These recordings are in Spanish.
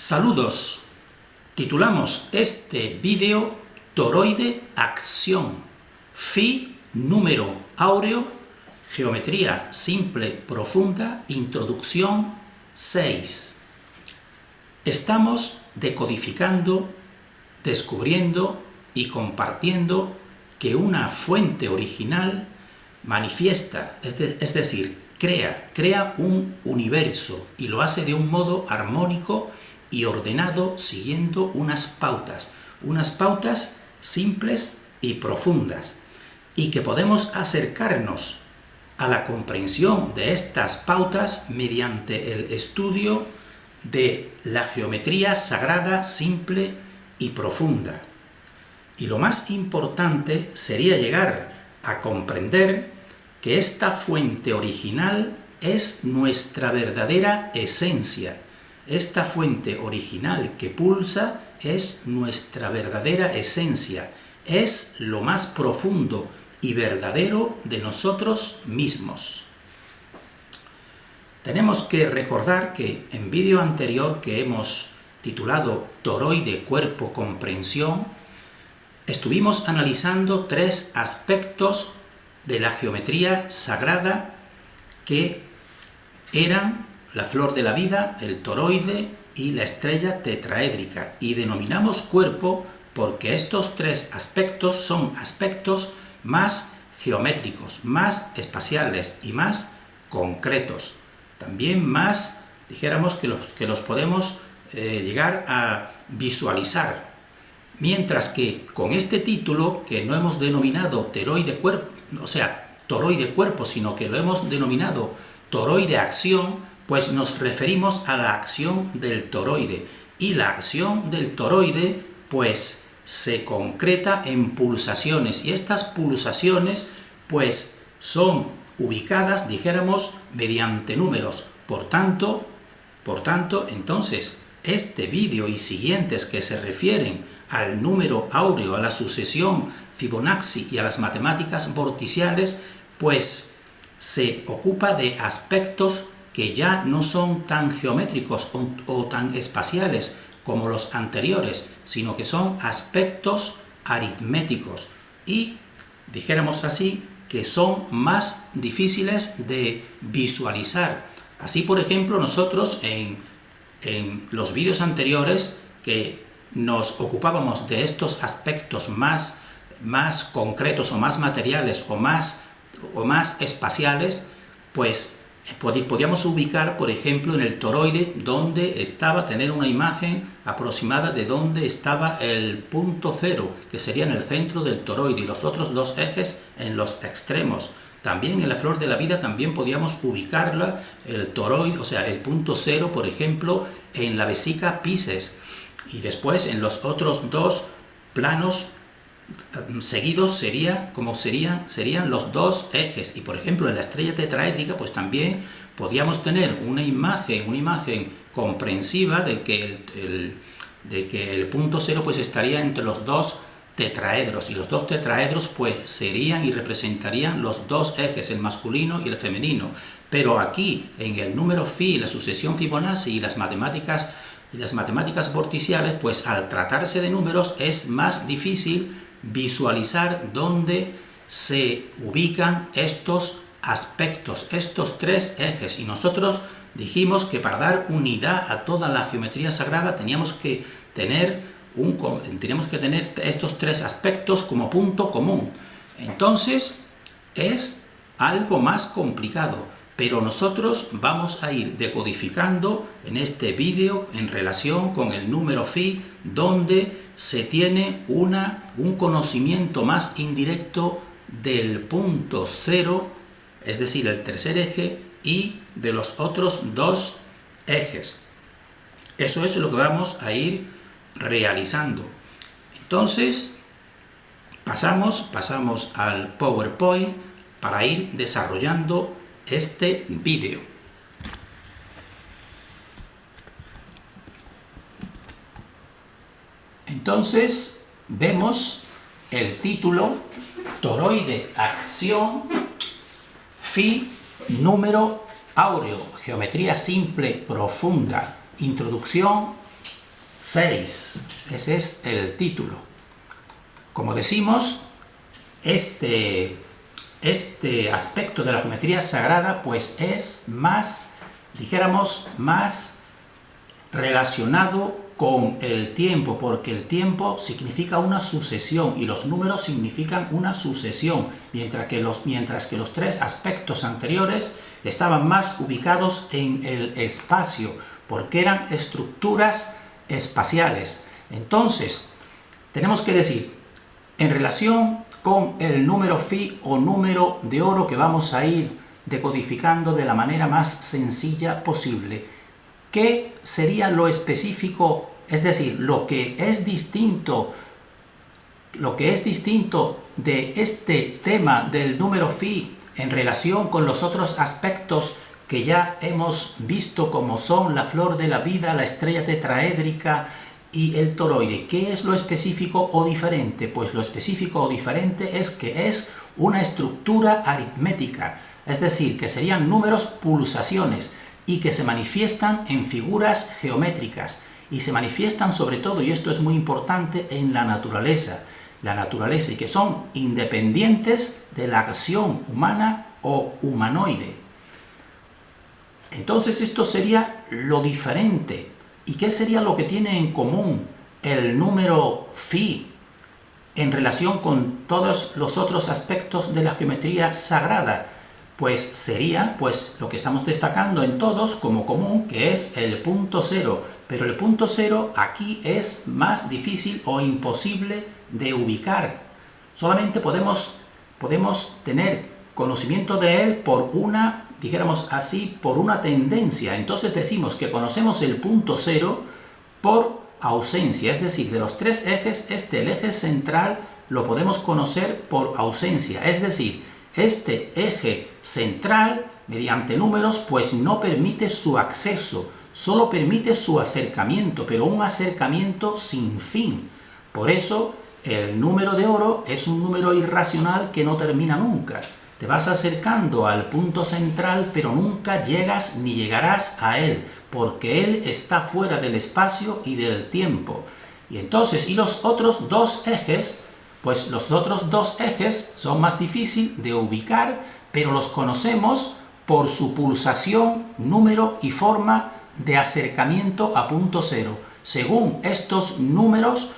Saludos. Titulamos este vídeo Toroide Acción, Phi número áureo, geometría simple profunda, introducción 6. Estamos decodificando, descubriendo y compartiendo que una fuente original manifiesta, es decir, crea un universo y lo hace de un modo armónico y ordenado siguiendo unas pautas simples y profundas, y que podemos acercarnos a la comprensión de estas pautas mediante el estudio de la geometría sagrada, simple y profunda. Y lo más importante sería llegar a comprender que esta fuente original es nuestra verdadera esencia. Esta fuente original que pulsa es nuestra verdadera esencia, es lo más profundo y verdadero de nosotros mismos. Tenemos que recordar que en vídeo anterior que hemos titulado Toroide Cuerpo Comprensión, estuvimos analizando tres aspectos de la geometría sagrada que eran la flor de la vida, el toroide y la estrella tetraédrica, y denominamos cuerpo porque estos tres aspectos son aspectos más geométricos, más espaciales y más concretos, también más, dijéramos, que los podemos llegar a visualizar, mientras que con este título, que no hemos denominado toroide cuerpo, sino que lo hemos denominado toroide acción, pues nos referimos a la acción del toroide, y la acción del toroide pues se concreta en pulsaciones, y estas pulsaciones pues son ubicadas, dijéramos, mediante números. Por tanto, entonces, este vídeo y siguientes que se refieren al número áureo, a la sucesión Fibonacci y a las matemáticas vorticiales, pues se ocupa de aspectos que ya no son tan geométricos o tan espaciales como los anteriores, sino que son aspectos aritméticos y, dijéramos así, que son más difíciles de visualizar. Así, por ejemplo, nosotros en los vídeos anteriores que nos ocupábamos de estos aspectos más concretos o más materiales o más espaciales, pues podíamos ubicar, por ejemplo, en el toroide donde estaba, tener una imagen aproximada de dónde estaba el punto cero, que sería en el centro del toroide, y los otros dos ejes en los extremos. También en la flor de la vida también podíamos ubicarla, el toroide, o sea, el punto cero, por ejemplo, en la vesica Pisces, y después en los otros dos planos seguidos serían los dos ejes, y por ejemplo en la estrella tetraédrica pues también podíamos tener una imagen comprensiva de que el punto cero pues estaría entre los dos tetraedros, y los dos tetraedros pues serían y representarían los dos ejes, el masculino y el femenino. Pero aquí en el número phi, la sucesión Fibonacci y las matemáticas vorticiales, pues al tratarse de números es más difícil visualizar dónde se ubican estos aspectos, estos tres ejes, y nosotros dijimos que para dar unidad a toda la geometría sagrada teníamos que tener estos tres aspectos como punto común. Entonces es algo más complicado, pero nosotros vamos a ir decodificando en este vídeo en relación con el número phi, donde se tiene un conocimiento más indirecto del punto cero, es decir, el tercer eje, y de los otros dos ejes. Eso es lo que vamos a ir realizando. Entonces, pasamos al PowerPoint para ir desarrollando este vídeo. Entonces, vemos el título Toroide Acción, Phi número áureo, geometría simple profunda, introducción 6. Ese es el título. Como decimos, este aspecto de la geometría sagrada pues es más, dijéramos, más relacionado con el tiempo, porque el tiempo significa una sucesión y los números significan una sucesión, mientras que los tres aspectos anteriores estaban más ubicados en el espacio, porque eran estructuras espaciales. Entonces, tenemos que decir, en relación con el número phi o número de oro que vamos a ir decodificando de la manera más sencilla posible, ¿qué sería lo específico? Es decir, lo que es distinto de este tema del número phi en relación con los otros aspectos que ya hemos visto, como son la flor de la vida, la estrella tetraédrica y el toroide. ¿Qué es lo específico o diferente? Pues lo específico o diferente es que es una estructura aritmética, es decir, que serían números pulsaciones y que se manifiestan en figuras geométricas y se manifiestan sobre todo, y esto es muy importante, en la naturaleza y que son independientes de la acción humana o humanoide. Entonces esto sería lo diferente. ¿Y qué sería lo que tiene en común el número phi en relación con todos los otros aspectos de la geometría sagrada? Pues sería lo que estamos destacando en todos como común, que es el punto cero. Pero el punto cero aquí es más difícil o imposible de ubicar. Solamente podemos tener conocimiento de él por una, dijéramos así, por una tendencia. Entonces decimos que conocemos el punto cero por ausencia, es decir, de los tres ejes, el eje central lo podemos conocer por ausencia, es decir, este eje central, mediante números, pues no permite su acceso, solo permite su acercamiento, pero un acercamiento sin fin. Por eso, el número de oro es un número irracional que no termina nunca. Te vas acercando al punto central, pero nunca llegas ni llegarás a él, porque él está fuera del espacio y del tiempo. Y entonces, ¿y los otros dos ejes? Pues los otros dos ejes son más difíciles de ubicar, pero los conocemos por su pulsación, número y forma de acercamiento a punto cero. Según estos números,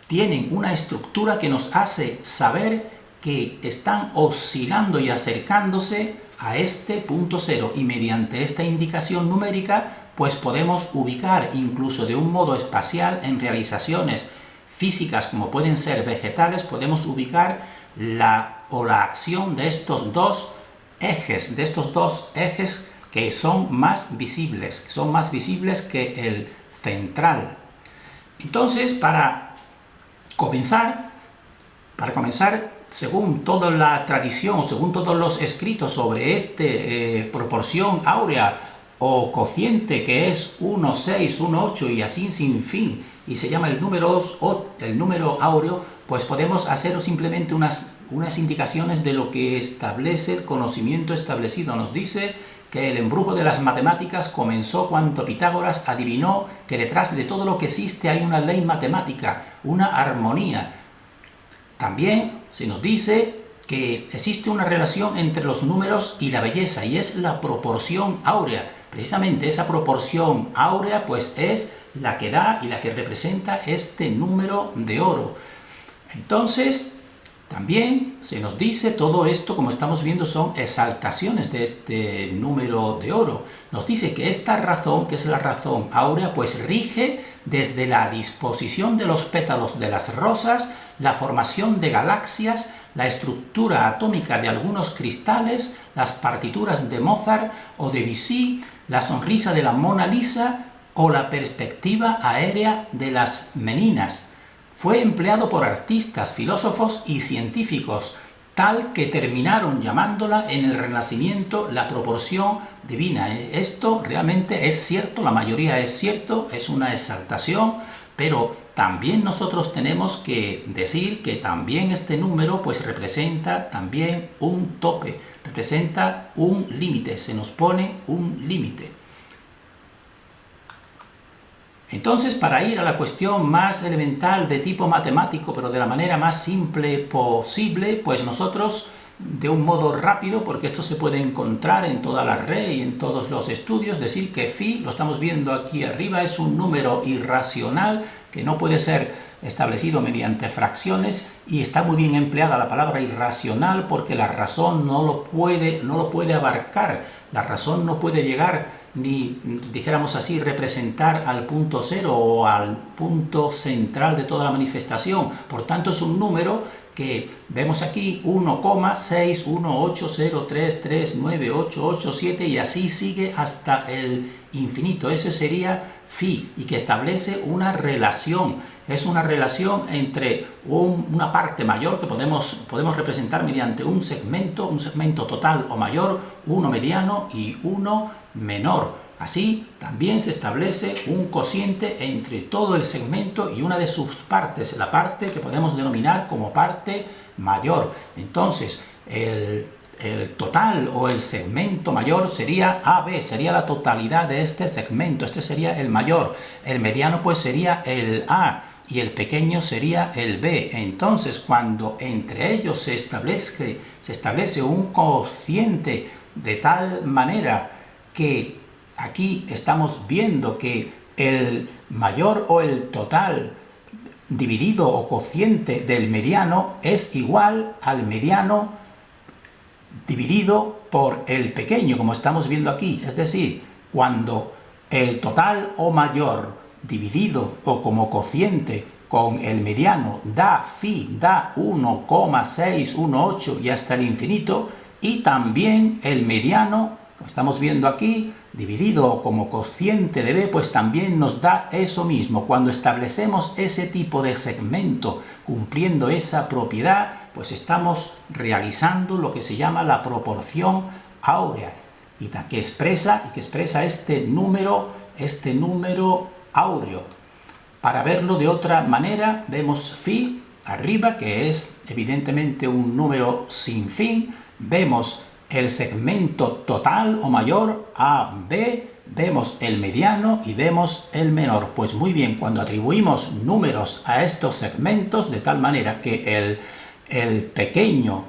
tienen una estructura que nos hace saber que están oscilando y acercándose a este punto cero, y mediante esta indicación numérica pues podemos ubicar incluso de un modo espacial en realizaciones físicas como pueden ser vegetales, podemos ubicar la acción de estos dos ejes, que son más visibles que el central. Entonces, para comenzar, según toda la tradición, según todos los escritos sobre proporción áurea o cociente, que es 1,6, 1,8 y así sin fin, y se llama el número áureo, pues podemos hacer simplemente unas indicaciones de lo que establece el conocimiento establecido. Nos dice que el embrujo de las matemáticas comenzó cuando Pitágoras adivinó que detrás de todo lo que existe hay una ley matemática, una armonía. También se nos dice que existe una relación entre los números y la belleza, y es la proporción áurea. Precisamente esa proporción áurea pues es la que da y la que representa este número de oro. Entonces, también se nos dice, todo esto, como estamos viendo, son exaltaciones de este número de oro. Nos dice que esta razón, que es la razón áurea, pues rige desde la disposición de los pétalos de las rosas, la formación de galaxias, la estructura atómica de algunos cristales, las partituras de Mozart o de Debussy, la sonrisa de la Mona Lisa o la perspectiva aérea de las Meninas. Fue empleado por artistas, filósofos y científicos, tal que terminaron llamándola en el Renacimiento la proporción divina. Esto realmente es cierto, la mayoría es cierto, es una exaltación, pero también nosotros tenemos que decir que también este número pues representa también un tope, representa un límite, se nos pone un límite. Entonces, para ir a la cuestión más elemental de tipo matemático, pero de la manera más simple posible, pues nosotros, de un modo rápido, porque esto se puede encontrar en toda la red y en todos los estudios, decir que phi, lo estamos viendo aquí arriba, es un número irracional que no puede ser establecido mediante fracciones, y está muy bien empleada la palabra irracional porque la razón no lo puede abarcar, la razón no puede llegar ni, dijéramos así, representar al punto cero o al punto central de toda la manifestación. Por tanto, es un número que vemos aquí 1,61803339887 y así sigue hasta el infinito. Ese sería phi, y que establece una relación. Es una relación entre una parte mayor que podemos representar mediante un segmento total o mayor, uno mediano y uno menor. Así también se establece un cociente entre todo el segmento y una de sus partes, la parte que podemos denominar como parte mayor. Entonces, el total o el segmento mayor sería AB, sería la totalidad de este segmento, este sería el mayor. El mediano pues sería el A y el pequeño sería el B. Entonces, cuando entre ellos se establece un cociente de tal manera que aquí estamos viendo que el mayor o el total dividido o cociente del mediano es igual al mediano dividido por el pequeño, como estamos viendo aquí. Es decir, cuando el total o mayor dividido o como cociente con el mediano da phi, da 1,618 y hasta el infinito, y también el mediano, como estamos viendo aquí, dividido como cociente de b, pues también nos da eso mismo. Cuando establecemos ese tipo de segmento cumpliendo esa propiedad, pues estamos realizando lo que se llama la proporción áurea, y que expresa este número áureo. Para verlo de otra manera, vemos phi arriba, que es evidentemente un número sin fin. Vemos el segmento total o mayor, AB, vemos el mediano y vemos el menor. Pues muy bien, cuando atribuimos números a estos segmentos de tal manera que el pequeño,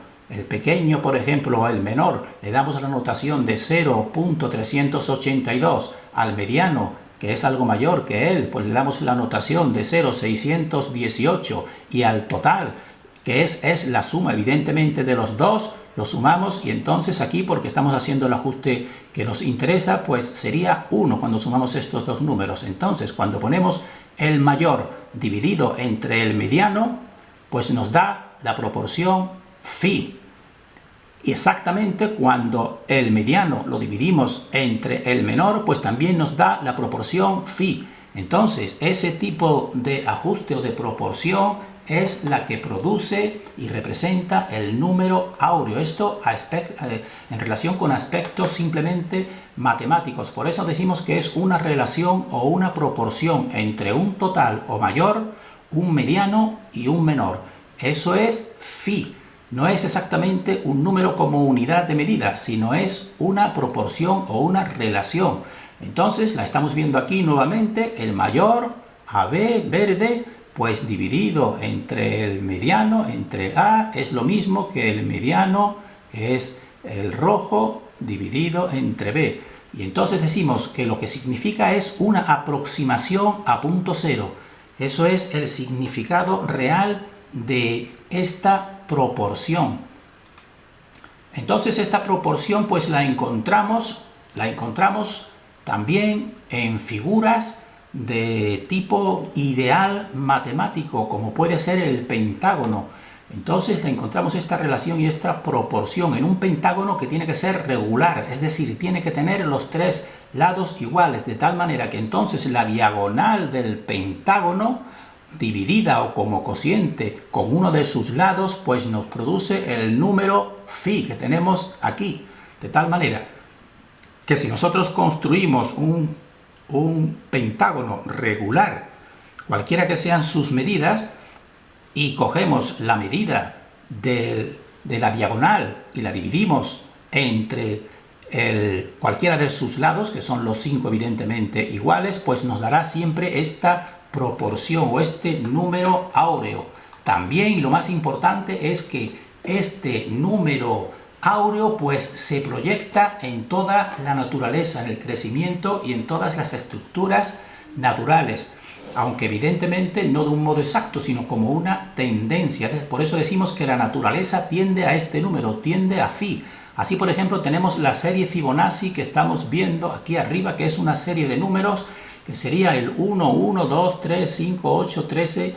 por ejemplo, o el menor, le damos la notación de 0.382, al mediano, que es algo mayor que él, pues le damos la notación de 0.618, y al total, que es la suma evidentemente de los dos, lo sumamos, y entonces aquí, porque estamos haciendo el ajuste que nos interesa, pues sería 1 cuando sumamos estos dos números. Entonces, cuando ponemos el mayor dividido entre el mediano, pues nos da la proporción phi. Y exactamente cuando el mediano lo dividimos entre el menor, pues también nos da la proporción phi. Entonces, ese tipo de ajuste o de proporción es la que produce y representa el número áureo. Esto en relación con aspectos simplemente matemáticos. Por eso decimos que es una relación o una proporción entre un total o mayor, un mediano y un menor. Eso es phi. No es exactamente un número como unidad de medida, sino es una proporción o una relación. Entonces, la estamos viendo aquí nuevamente, el mayor, AB, verde, pues dividido entre el mediano, entre el A, es lo mismo que el mediano, que es el rojo, dividido entre B. Y entonces decimos que lo que significa es una aproximación a punto cero. Eso es el significado real de esta proporción. Entonces esta proporción pues la encontramos también en figuras de tipo ideal matemático, como puede ser el pentágono. Entonces encontramos esta relación y esta proporción en un pentágono que tiene que ser regular, es decir, tiene que tener los tres lados iguales, de tal manera que entonces la diagonal del pentágono dividida o como cociente con uno de sus lados, pues nos produce el número phi que tenemos aquí, de tal manera que si nosotros construimos un pentágono regular, cualquiera que sean sus medidas, y cogemos la medida de la diagonal y la dividimos entre cualquiera de sus lados, que son los 5 evidentemente iguales, pues nos dará siempre esta proporción o este número áureo. También, y lo más importante, es que este número áureo pues se proyecta en toda la naturaleza, en el crecimiento y en todas las estructuras naturales, aunque evidentemente no de un modo exacto, sino como una tendencia. Por eso decimos que la naturaleza tiende a este número, tiende a phi. Así, por ejemplo, tenemos la serie Fibonacci que estamos viendo aquí arriba, que es una serie de números que sería el 1, 1, 2, 3, 5, 8, 13,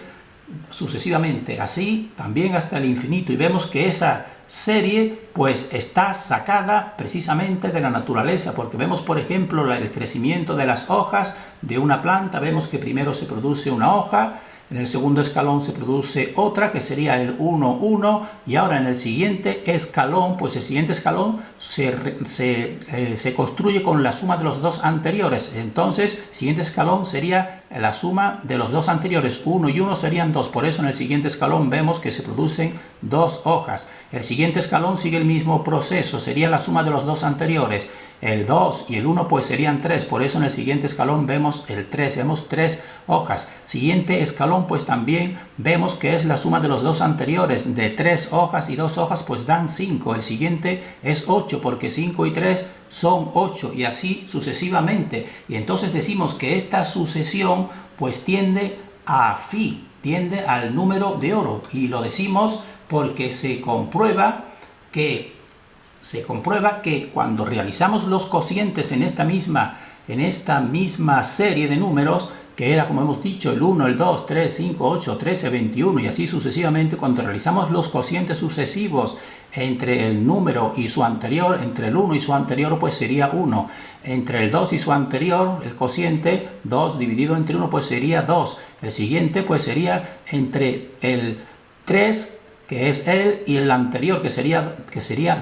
sucesivamente, así también hasta el infinito. Y vemos que esa serie pues está sacada precisamente de la naturaleza, porque vemos, por ejemplo, el crecimiento de las hojas de una planta. Vemos que primero se produce una hoja, en el segundo escalón se produce otra, que sería el 1, 1, y ahora en el siguiente escalón, pues el siguiente escalón se construye con la suma de los dos anteriores. Entonces, el siguiente escalón sería la suma de los dos anteriores, 1 y 1 serían 2, por eso en el siguiente escalón vemos que se producen dos hojas. El siguiente escalón sigue el mismo proceso, sería la suma de los dos anteriores. El 2 y el 1 pues serían 3, por eso en el siguiente escalón vemos el 3, vemos 3 hojas. Siguiente escalón pues también vemos que es la suma de los dos anteriores, de 3 hojas y 2 hojas pues dan 5. El siguiente es 8 porque 5 y 3 son 8 y así sucesivamente. Y entonces decimos que esta sucesión pues tiende a phi, tiende al número de oro, y lo decimos porque se comprueba que cuando realizamos los cocientes en esta misma serie de números, que era, como hemos dicho, el 1, el 2, 3, 5, 8, 13, 21 y así sucesivamente, cuando realizamos los cocientes sucesivos entre el número y su anterior, entre el 1 y su anterior, pues sería 1. Entre el 2 y su anterior, el cociente 2 dividido entre 1, pues sería 2. El siguiente, pues sería entre el 3, que es él, y el anterior, que sería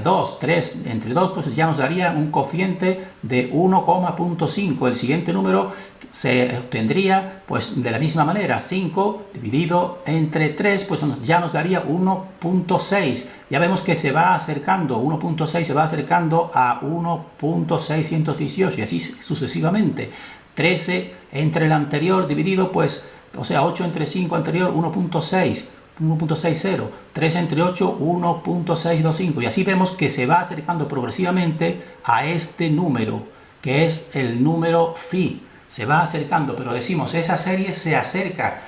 2, 3, entre 2, pues ya nos daría un cociente de 1,5. El siguiente número se obtendría, pues de la misma manera, 5 dividido entre 3, pues ya nos daría 1,6. Ya vemos que se va acercando, 1,6 se va acercando a 1,618, y así sucesivamente. 13 entre el anterior dividido, pues, o sea, 8 entre 5 anterior, 1,6. 1.60, 3 entre 8, 1.625, y así vemos que se va acercando progresivamente a este número, que es el número phi. Se va acercando, pero decimos, esa serie se acerca,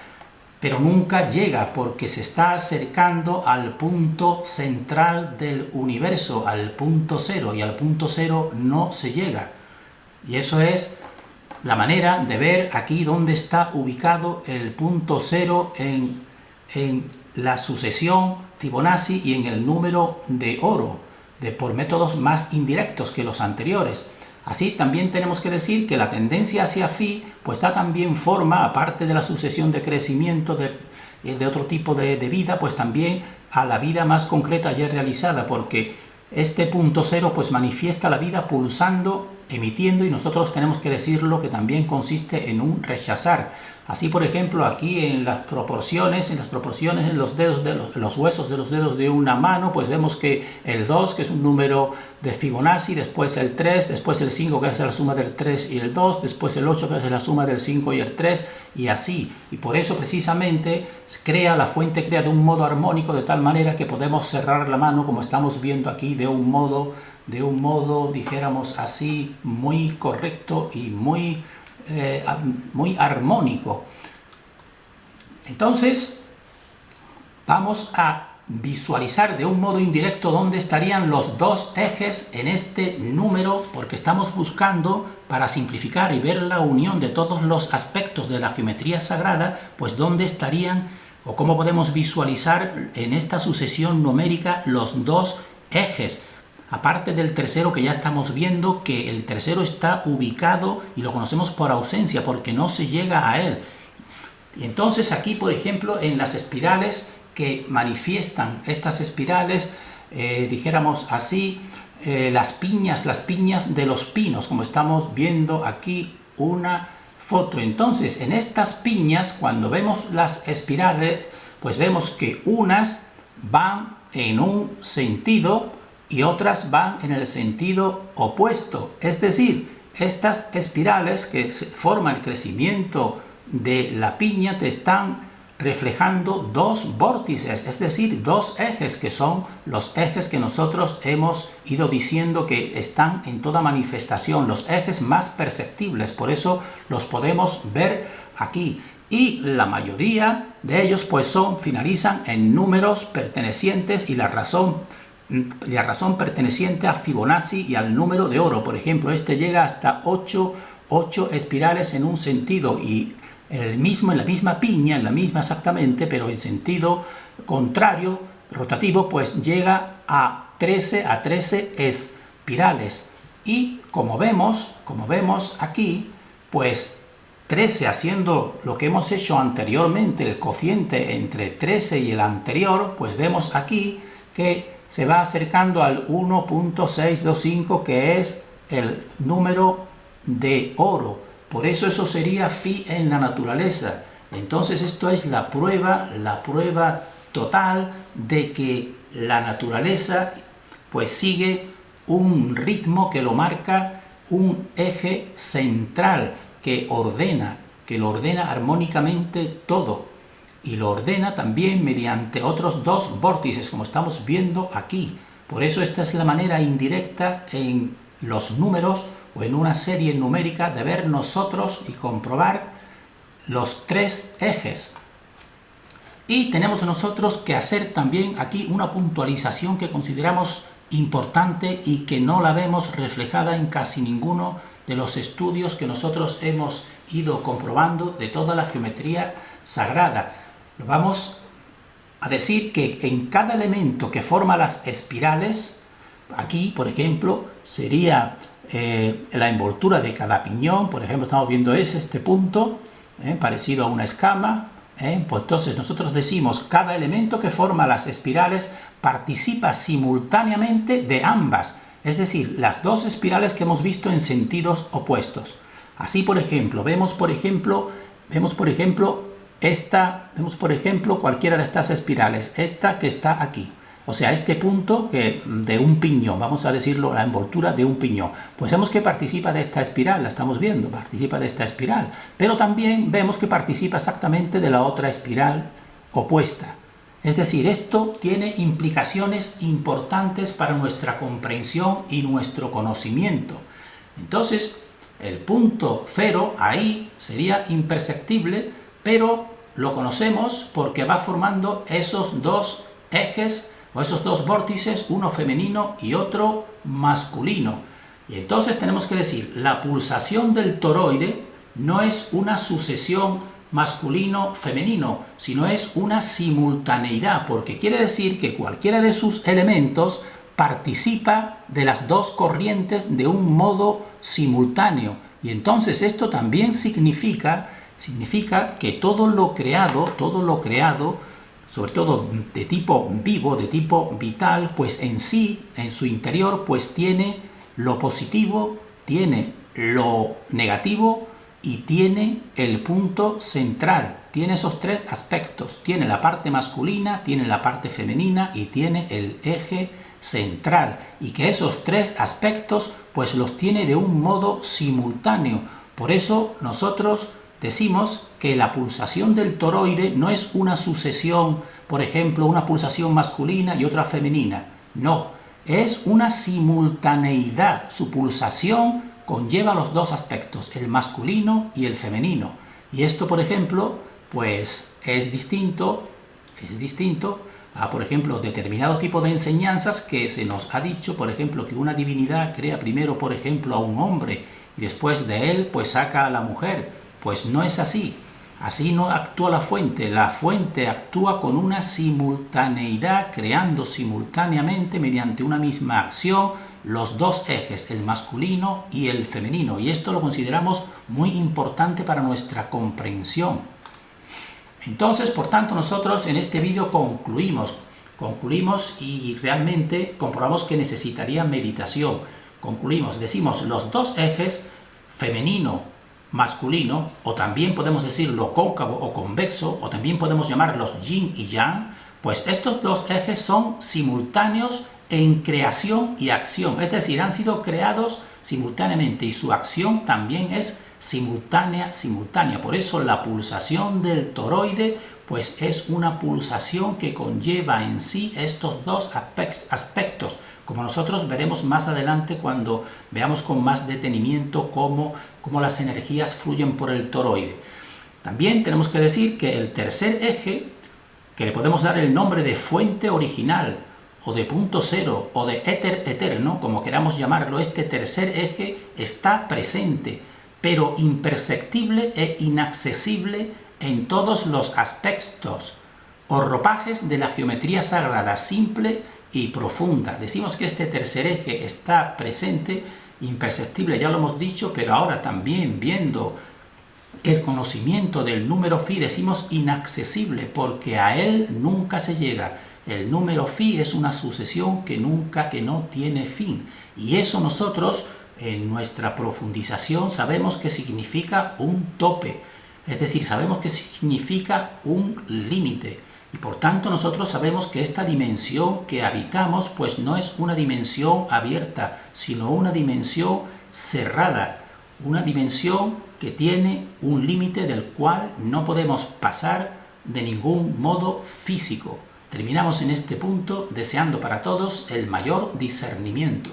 pero nunca llega, porque se está acercando al punto central del universo, al punto cero, y al punto cero no se llega. Y eso es la manera de ver aquí dónde está ubicado el punto cero en la sucesión Fibonacci y en el número de oro, por métodos más indirectos que los anteriores. Así también tenemos que decir que la tendencia hacia phi pues da también forma, aparte de la sucesión de crecimiento de otro tipo de vida, pues también a la vida más concreta ya realizada, porque este punto cero pues manifiesta la vida pulsando, emitiendo, y nosotros tenemos que decirlo que también consiste en un rechazar. Así, por ejemplo, aquí en las proporciones en los dedos los huesos de los dedos de una mano, pues vemos que el 2, que es un número de Fibonacci, después el 3, después el 5, que es la suma del 3 y el 2, después el 8, que es la suma del 5 y el 3, y así. Y por eso precisamente la fuente crea de un modo armónico, de tal manera que podemos cerrar la mano, como estamos viendo aquí, de un modo, dijéramos así, muy correcto y muy armónico. Entonces vamos a visualizar de un modo indirecto dónde estarían los dos ejes en este número, porque estamos buscando, para simplificar y ver la unión de todos los aspectos de la geometría sagrada, pues dónde estarían o cómo podemos visualizar en esta sucesión numérica los dos ejes. Aparte del tercero, que ya estamos viendo que el tercero está ubicado y lo conocemos por ausencia, porque no se llega a él. Y entonces aquí, por ejemplo, en las espirales que manifiestan estas espirales, dijéramos así, las piñas de los pinos, como estamos viendo aquí una foto. Entonces, en estas piñas, cuando vemos las espirales, pues vemos que unas van en un sentido y otras van en el sentido opuesto. Es decir, estas espirales que forman el crecimiento de la piña te están reflejando dos vórtices, es decir, dos ejes, que son los ejes que nosotros hemos ido diciendo que están en toda manifestación, los ejes más perceptibles, por eso los podemos ver aquí. Y la mayoría de ellos pues finalizan en números pertenecientes, y la razón perteneciente a Fibonacci y al número de oro. Por ejemplo, este llega hasta 8 espirales en un sentido, y en la misma piña, en la misma exactamente, pero en sentido contrario, rotativo, pues llega a 13 espirales. Y como vemos aquí, pues 13 haciendo lo que hemos hecho anteriormente, el cociente entre 13 y el anterior, pues vemos aquí que se va acercando al 1.625, que es el número de oro. Por eso eso sería phi en la naturaleza. Entonces esto es la prueba total de que la naturaleza pues sigue un ritmo que lo marca un eje central que lo ordena armónicamente todo, y lo ordena también mediante otros dos vórtices, como estamos viendo aquí. Por eso esta es la manera indirecta en los números o en una serie numérica de ver nosotros y comprobar los tres ejes. Y tenemos nosotros que hacer también aquí una puntualización que consideramos importante y que no la vemos reflejada en casi ninguno de los estudios que nosotros hemos ido comprobando de toda la geometría sagrada. Vamos a decir que en cada elemento que forma las espirales, aquí por ejemplo sería la envoltura de cada piñón. Por ejemplo, estamos viendo este punto parecido a una escama. Pues entonces nosotros decimos cada elemento que forma las espirales participa simultáneamente de ambas, es decir, las dos espirales que hemos visto en sentidos opuestos. Así, por ejemplo, vemos por ejemplo cualquiera de estas espirales, esta que está aquí. O sea, este punto de un piñón, vamos a decirlo, la envoltura de un piñón. Pues vemos que participa de esta espiral, la estamos viendo, participa de esta espiral. Pero también vemos que participa exactamente de la otra espiral opuesta. Es decir, esto tiene implicaciones importantes para nuestra comprensión y nuestro conocimiento. Entonces, el punto cero ahí sería imperceptible, pero lo conocemos porque va formando esos dos ejes o esos dos vórtices, uno femenino y otro masculino. Y entonces tenemos que decir, la pulsación del toroide no es una sucesión masculino-femenino, sino es una simultaneidad, porque quiere decir que cualquiera de sus elementos participa de las dos corrientes de un modo simultáneo. Y entonces esto también significa que todo lo creado, sobre todo de tipo vivo, de tipo vital, pues en sí, en su interior, pues tiene lo positivo, tiene lo negativo y tiene el punto central. Tiene esos tres aspectos. Tiene la parte masculina, tiene la parte femenina y tiene el eje central. Y que esos tres aspectos pues los tiene de un modo simultáneo. Por eso nosotros decimos que la pulsación del toroide no es una sucesión, por ejemplo, una pulsación masculina y otra femenina. No, es una simultaneidad. Su pulsación conlleva los dos aspectos, el masculino y el femenino. Y esto, por ejemplo, pues es distinto a, por ejemplo, determinado tipo de enseñanzas que se nos ha dicho, por ejemplo, que una divinidad crea primero, por ejemplo, a un hombre y después de él, pues saca a la mujer. Pues no es así. Así no actúa la fuente. La fuente actúa con una simultaneidad, creando simultáneamente mediante una misma acción los dos ejes, el masculino y el femenino. Y esto lo consideramos muy importante para nuestra comprensión. Entonces, por tanto, nosotros en este vídeo concluimos y realmente comprobamos que necesitaría meditación. Decimos los dos ejes, femenino, masculino, o también podemos decirlo cóncavo o convexo, o también podemos llamarlos yin y yang, pues estos dos ejes son simultáneos en creación y acción, es decir, han sido creados simultáneamente y su acción también es simultánea. Por eso la pulsación del toroide pues es una pulsación que conlleva en sí estos dos aspectos, como nosotros veremos más adelante cuando veamos con más detenimiento cómo las energías fluyen por el toroide. También tenemos que decir que el tercer eje, que le podemos dar el nombre de fuente original, o de punto cero, o de éter eterno, como queramos llamarlo, este tercer eje está presente, pero imperceptible e inaccesible en todos los aspectos o ropajes de la geometría sagrada simple y profunda. Decimos que este tercer eje está presente, imperceptible, ya lo hemos dicho, pero ahora también viendo el conocimiento del número phi decimos inaccesible, porque a él nunca se llega. El número phi es una sucesión que no tiene fin. Y eso nosotros, en nuestra profundización, sabemos que significa un tope. Es decir, sabemos que significa un límite. Y por tanto nosotros sabemos que esta dimensión que habitamos, pues no es una dimensión abierta, sino una dimensión cerrada. Una dimensión que tiene un límite del cual no podemos pasar de ningún modo físico. Terminamos en este punto deseando para todos el mayor discernimiento.